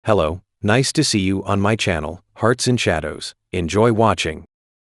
Hello, nice to see you on my channel, Hearts and Shadows. Enjoy watching.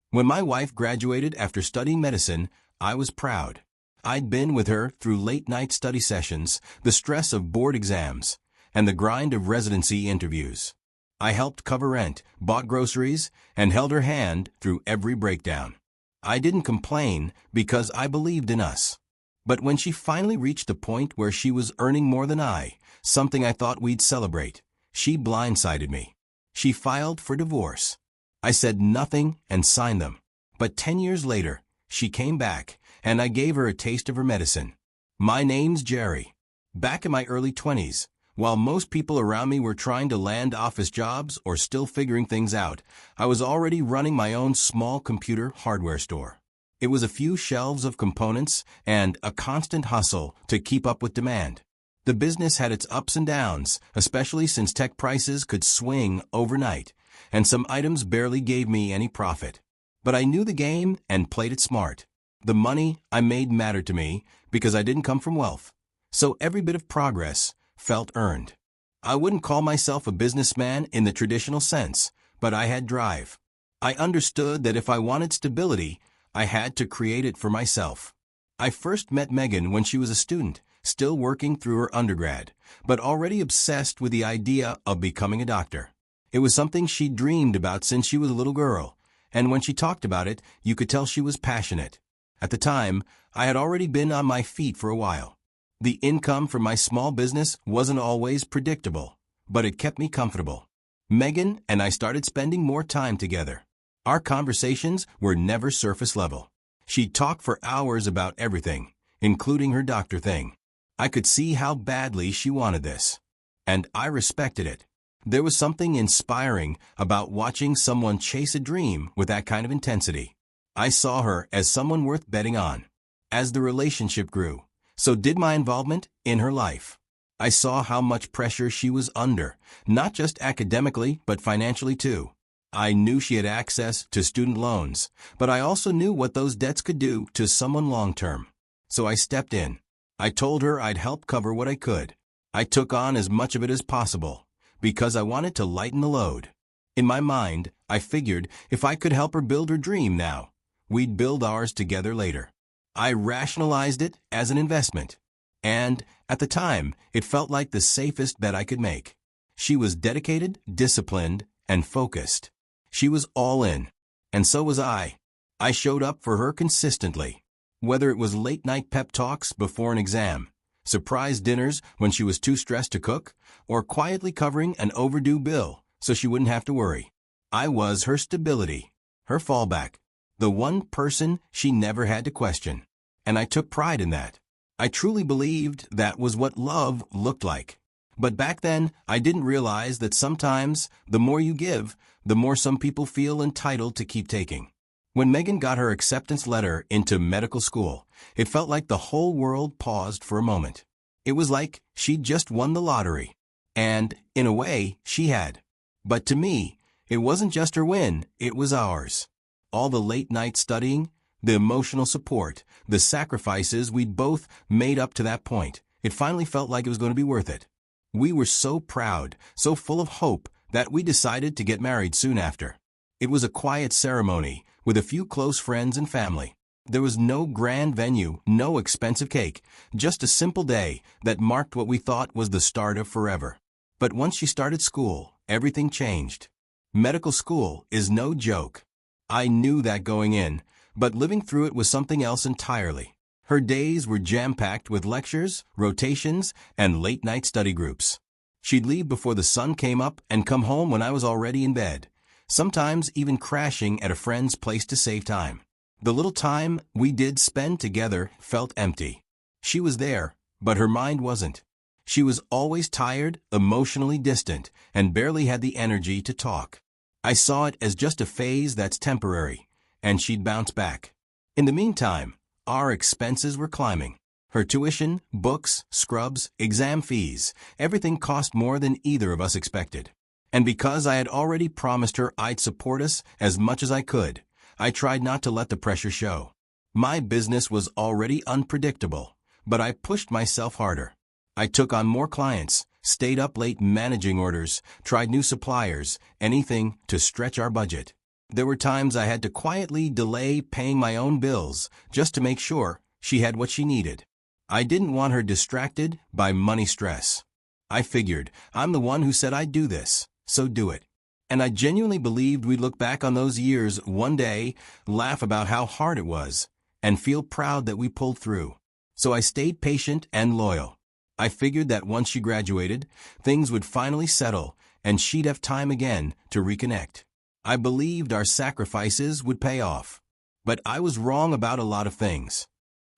When my wife graduated after studying medicine, I was proud. I'd been with her through late-night study sessions, the stress of board exams, and the grind of residency interviews. I helped cover rent, bought groceries, and held her hand through every breakdown. I didn't complain because I believed in us. But when she finally reached the point where she was earning more than I, something I thought we'd celebrate, she blindsided me. She filed for divorce. I said nothing and signed them. But 10 years later, she came back, and I gave her a taste of her medicine. My name's Jerry. Back in my early 20s, while most people around me were trying to land office jobs or still figuring things out, I was already running my own small computer hardware store. It was a few shelves of components and a constant hustle to keep up with demand. The business had its ups and downs, especially since tech prices could swing overnight, and some items barely gave me any profit. But I knew the game and played it smart. The money I made mattered to me because I didn't come from wealth, so every bit of progress felt earned. I wouldn't call myself a businessman in the traditional sense, but I had drive. I understood that if I wanted stability, I had to create it for myself. I first met Megan when she was a student, still working through her undergrad, but already obsessed with the idea of becoming a doctor. It was something she dreamed about since she was a little girl, and when she talked about it, you could tell she was passionate. At the time, I had already been on my feet for a while. The income from my small business wasn't always predictable, but it kept me comfortable. Megan and I started spending more time together. Our conversations were never surface level. She'd talk for hours about everything, including her doctor thing. I could see how badly she wanted this, and I respected it. There was something inspiring about watching someone chase a dream with that kind of intensity. I saw her as someone worth betting on. As the relationship grew, so did my involvement in her life. I saw how much pressure she was under, not just academically, but financially too. I knew she had access to student loans, but I also knew what those debts could do to someone long-term. So I stepped in. I told her I'd help cover what I could. I took on as much of it as possible, because I wanted to lighten the load. In my mind, I figured if I could help her build her dream now, we'd build ours together later. I rationalized it as an investment. And, at the time, it felt like the safest bet I could make. She was dedicated, disciplined, and focused. She was all in, and so was I. I showed up for her consistently, whether it was late-night pep talks before an exam, surprise dinners when she was too stressed to cook, or quietly covering an overdue bill so she wouldn't have to worry. I was her stability, her fallback, the one person she never had to question, and I took pride in that. I truly believed that was what love looked like. But back then, I didn't realize that sometimes the more you give, the more some people feel entitled to keep taking. When Megan got her acceptance letter into medical school, it felt like the whole world paused for a moment. It was like she'd just won the lottery. And, in a way, she had. But to me, it wasn't just her win, it was ours. All the late-night studying, the emotional support, the sacrifices we'd both made up to that point, it finally felt like it was going to be worth it. We were so proud, so full of hope, that we decided to get married soon after. It was a quiet ceremony, with a few close friends and family. There was no grand venue, no expensive cake, just a simple day that marked what we thought was the start of forever. But once she started school, everything changed. Medical school is no joke. I knew that going in, but living through it was something else entirely. Her days were jam-packed with lectures, rotations, and late-night study groups. She'd leave before the sun came up and come home when I was already in bed, sometimes even crashing at a friend's place to save time. The little time we did spend together felt empty. She was there, but her mind wasn't. She was always tired, emotionally distant, and barely had the energy to talk. I saw it as just a phase that's temporary, and she'd bounce back. In the meantime, our expenses were climbing. Her tuition, books, scrubs, exam fees, everything cost more than either of us expected. And because I had already promised her I'd support us as much as I could, I tried not to let the pressure show. My business was already unpredictable, but I pushed myself harder. I took on more clients, Stayed up late managing orders, tried new suppliers, anything to stretch our budget. There were times I had to quietly delay paying my own bills just to make sure she had what she needed. I didn't want her distracted by money stress. I figured, I'm the one who said I'd do this, so do it. And I genuinely believed we'd look back on those years one day, laugh about how hard it was, and feel proud that we pulled through. So I stayed patient and loyal. I figured that once she graduated, things would finally settle, and she'd have time again to reconnect. I believed our sacrifices would pay off. But I was wrong about a lot of things.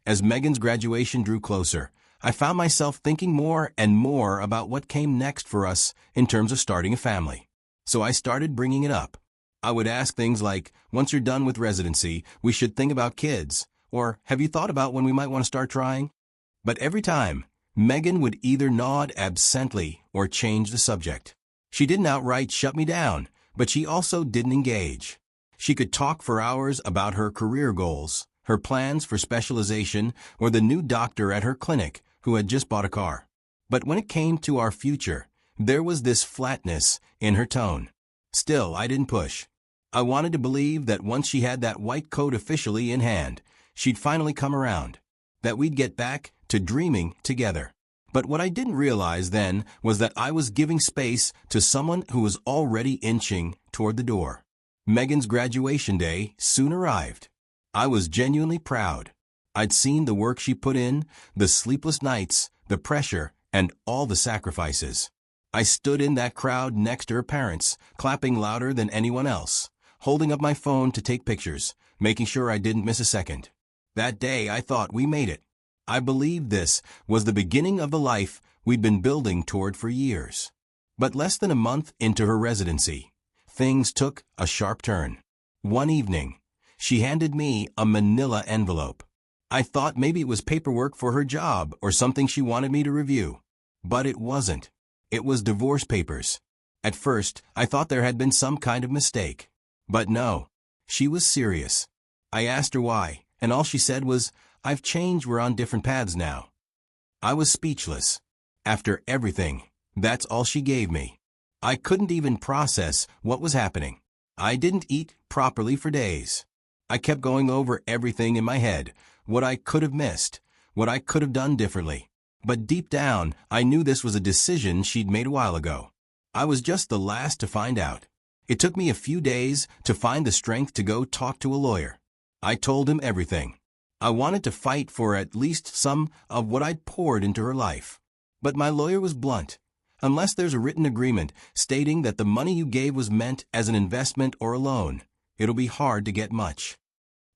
As Megan's graduation drew closer, I found myself thinking more and more about what came next for us in terms of starting a family. So I started bringing it up. I would ask things like, once you're done with residency, we should think about kids, or have you thought about when we might want to start trying? But every time, Megan would either nod absently or change the subject. She didn't outright shut me down, but she also didn't engage. She could talk for hours about her career goals, her plans for specialization, or the new doctor at her clinic who had just bought a car. But when it came to our future, there was this flatness in her tone. Still, I didn't push. I wanted to believe that once she had that white coat officially in hand, she'd finally come around, that we'd get back to dreaming together. But what I didn't realize then was that I was giving space to someone who was already inching toward the door. Megan's graduation day soon arrived. I was genuinely proud. I'd seen the work she put in, the sleepless nights, the pressure, and all the sacrifices. I stood in that crowd next to her parents, clapping louder than anyone else, holding up my phone to take pictures, making sure I didn't miss a second. That day I thought we made it. I believed this was the beginning of the life we'd been building toward for years. But less than a month into her residency, things took a sharp turn. One evening, she handed me a manila envelope. I thought maybe it was paperwork for her job or something she wanted me to review. But it wasn't. It was divorce papers. At first, I thought there had been some kind of mistake. But no, she was serious. I asked her why, and all she said was, "I've changed, we're on different paths now." I was speechless. After everything, that's all she gave me. I couldn't even process what was happening. I didn't eat properly for days. I kept going over everything in my head, what I could have missed, what I could have done differently. But deep down, I knew this was a decision she'd made a while ago. I was just the last to find out. It took me a few days to find the strength to go talk to a lawyer. I told him everything. I wanted to fight for at least some of what I'd poured into her life. But my lawyer was blunt. Unless there's a written agreement stating that the money you gave was meant as an investment or a loan, it'll be hard to get much.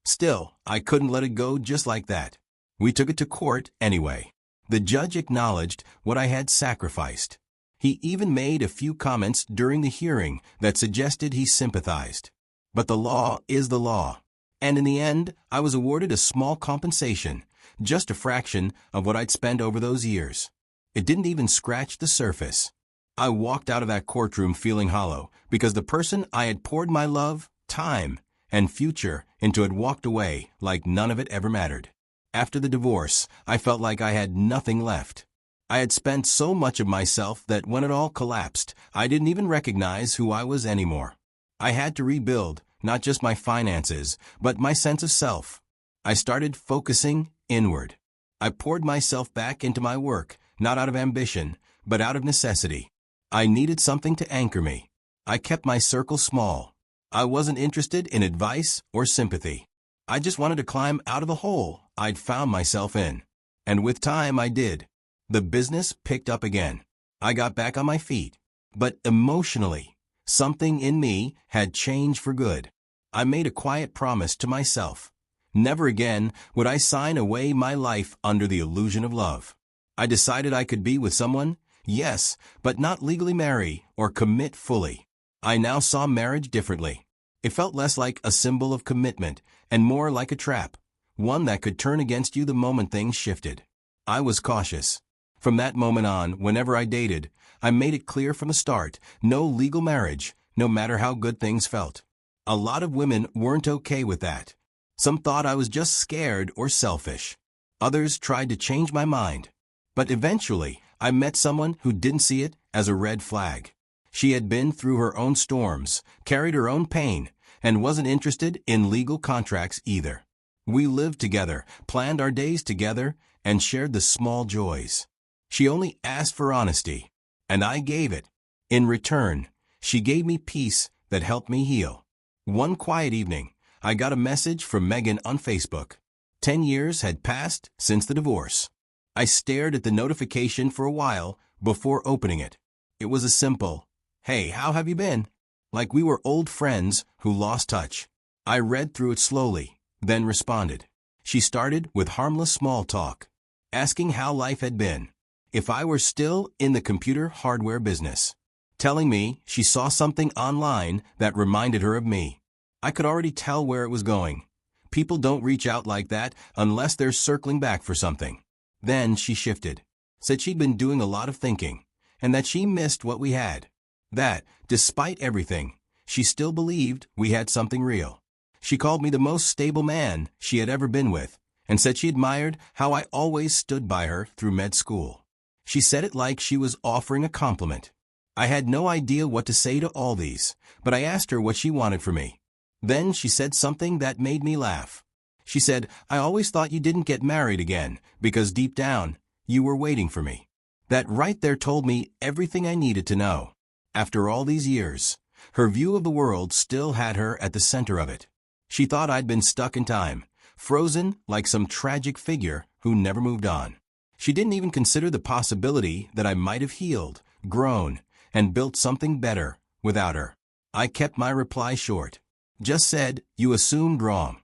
Still, I couldn't let it go just like that. We took it to court anyway. The judge acknowledged what I had sacrificed. He even made a few comments during the hearing that suggested he sympathized. But the law is the law. And in the end, I was awarded a small compensation, just a fraction of what I'd spent over those years. It didn't even scratch the surface. I walked out of that courtroom feeling hollow because the person I had poured my love, time, and future into had walked away like none of it ever mattered. After the divorce, I felt like I had nothing left. I had spent so much of myself that when it all collapsed, I didn't even recognize who I was anymore. I had to rebuild, not just my finances, but my sense of self. I started focusing inward. I poured myself back into my work, not out of ambition, but out of necessity. I needed something to anchor me. I kept my circle small. I wasn't interested in advice or sympathy. I just wanted to climb out of the hole I'd found myself in. And with time, I did. The business picked up again. I got back on my feet. But emotionally, something in me had changed for good. I made a quiet promise to myself. Never again would I sign away my life under the illusion of love. I decided I could be with someone, yes, but not legally marry or commit fully. I now saw marriage differently. It felt less like a symbol of commitment and more like a trap, one that could turn against you the moment things shifted. I was cautious. From that moment on, whenever I dated, I made it clear from the start, no legal marriage, no matter how good things felt. A lot of women weren't okay with that. Some thought I was just scared or selfish. Others tried to change my mind. But eventually, I met someone who didn't see it as a red flag. She had been through her own storms, carried her own pain, and wasn't interested in legal contracts either. We lived together, planned our days together, and shared the small joys. She only asked for honesty, and I gave it. In return, she gave me peace that helped me heal. One quiet evening, I got a message from Megan on Facebook. 10 years had passed since the divorce. I stared at the notification for a while before opening it. It was a simple, "Hey, how have you been?" Like we were old friends who lost touch. I read through it slowly, then responded. She started with harmless small talk, asking how life had been, if I were still in the computer hardware business, telling me she saw something online that reminded her of me. I could already tell where it was going. People don't reach out like that unless they're circling back for something. Then she shifted, said she'd been doing a lot of thinking, and that she missed what we had. That, despite everything, she still believed we had something real. She called me the most stable man she had ever been with, and said she admired how I always stood by her through med school. She said it like she was offering a compliment. I had no idea what to say to all these, but I asked her what she wanted from me. Then she said something that made me laugh. She said, "I always thought you didn't get married again, because deep down, you were waiting for me." That right there told me everything I needed to know. After all these years, her view of the world still had her at the center of it. She thought I'd been stuck in time, frozen like some tragic figure who never moved on. She didn't even consider the possibility that I might have healed, grown, and built something better without her. I kept my reply short. Just said, "You assumed wrong."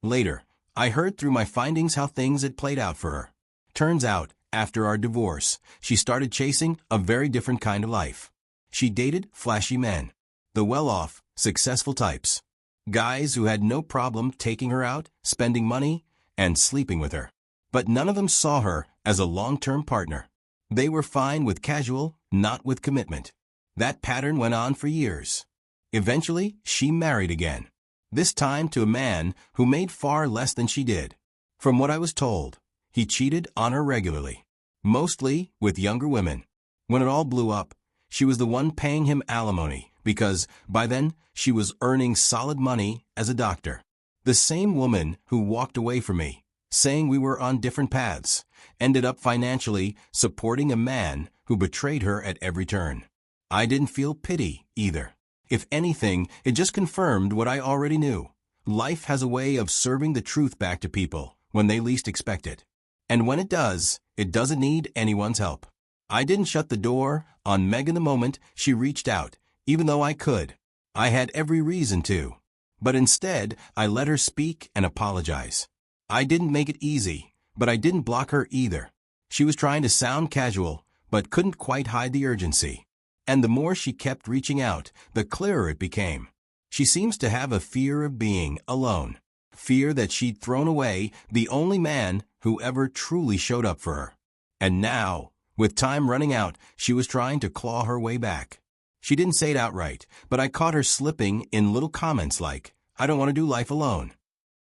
Later, I heard through my findings how things had played out for her. Turns out, after our divorce, she started chasing a very different kind of life. She dated flashy men, the well-off, successful types. Guys who had no problem taking her out, spending money, and sleeping with her. But none of them saw her as a long-term partner. They were fine with casual, not with commitment. That pattern went on for years. Eventually, she married again. This time to a man who made far less than she did. From what I was told, he cheated on her regularly, mostly with younger women. When it all blew up, she was the one paying him alimony because, by then, she was earning solid money as a doctor. The same woman who walked away from me, saying we were on different paths, ended up financially supporting a man who betrayed her at every turn. I didn't feel pity either. If anything, it just confirmed what I already knew. Life has a way of serving the truth back to people when they least expect it. And when it does, it doesn't need anyone's help. I didn't shut the door on Megan the moment she reached out, even though I could. I had every reason to. But instead, I let her speak and apologize. I didn't make it easy, but I didn't block her either. She was trying to sound casual, but couldn't quite hide the urgency. And the more she kept reaching out, the clearer it became. She seems to have a fear of being alone. Fear that she'd thrown away the only man who ever truly showed up for her. And now, with time running out, she was trying to claw her way back. She didn't say it outright, but I caught her slipping in little comments like, "I don't want to do life alone."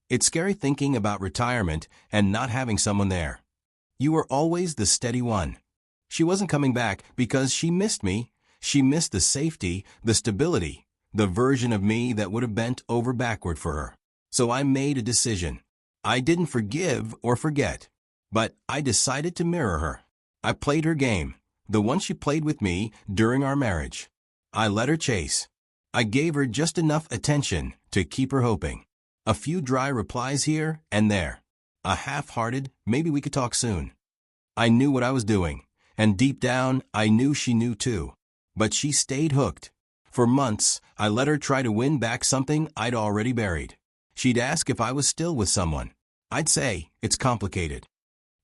It's scary thinking about retirement and not having someone there. You were always the steady one. She wasn't coming back because she missed me. She missed the safety, the stability, the version of me that would have bent over backward for her. So I made a decision. I didn't forgive or forget, but I decided to mirror her. I played her game, the one she played with me during our marriage. I let her chase. I gave her just enough attention to keep her hoping. A few dry replies here and there. A half-hearted, "Maybe we could talk soon." I knew what I was doing, and deep down, I knew she knew too. But she stayed hooked. For months, I let her try to win back something I'd already buried. She'd ask if I was still with someone. I'd say, "It's complicated."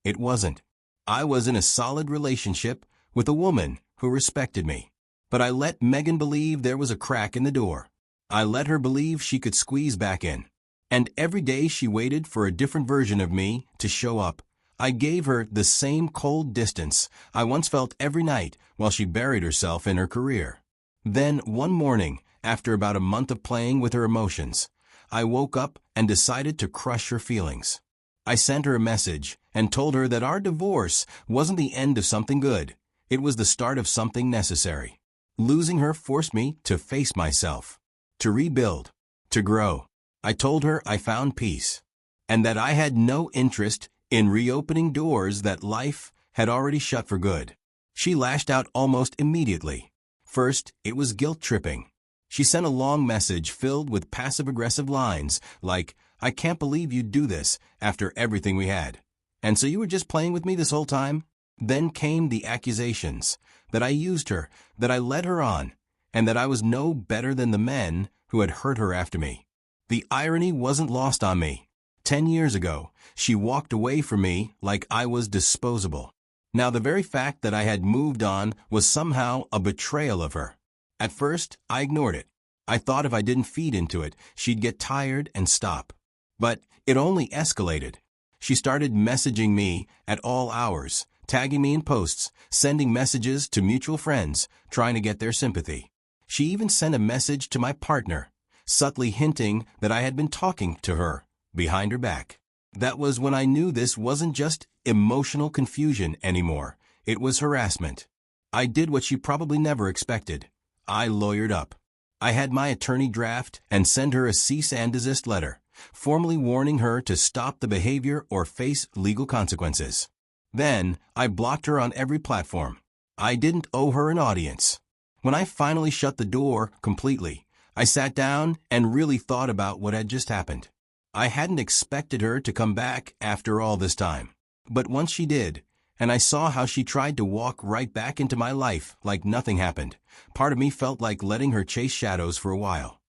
It wasn't. I was in a solid relationship with a woman who respected me. But I let Megan believe there was a crack in the door. I let her believe she could squeeze back in. And every day she waited for a different version of me to show up. I gave her the same cold distance I once felt every night while she buried herself in her career. Then one morning, after about a month of playing with her emotions, I woke up and decided to crush her feelings. I sent her a message and told her that our divorce wasn't the end of something good. It was the start of something necessary. Losing her forced me to face myself, to rebuild, to grow. I told her I found peace, and that I had no interest in reopening doors that life had already shut for good. She lashed out almost immediately. First, it was guilt-tripping. She sent a long message filled with passive-aggressive lines like, "I can't believe you'd do this after everything we had. And so you were just playing with me this whole time?" Then came the accusations that I used her, that I led her on, and that I was no better than the men who had hurt her after me. The irony wasn't lost on me. 10 years ago, she walked away from me like I was disposable. Now the very fact that I had moved on was somehow a betrayal of her. At first, I ignored it. I thought if I didn't feed into it, she'd get tired and stop. But it only escalated. She started messaging me at all hours, tagging me in posts, sending messages to mutual friends, trying to get their sympathy. She even sent a message to my partner, subtly hinting that I had been talking to her behind her back. That was when I knew this wasn't just emotional confusion anymore. It was harassment. I did what she probably never expected. I lawyered up. I had my attorney draft and send her a cease and desist letter, formally warning her to stop the behavior or face legal consequences. Then, I blocked her on every platform. I didn't owe her an audience. When I finally shut the door completely, I sat down and really thought about what had just happened. I hadn't expected her to come back after all this time. But once she did, and I saw how she tried to walk right back into my life like nothing happened, part of me felt like letting her chase shadows for a while.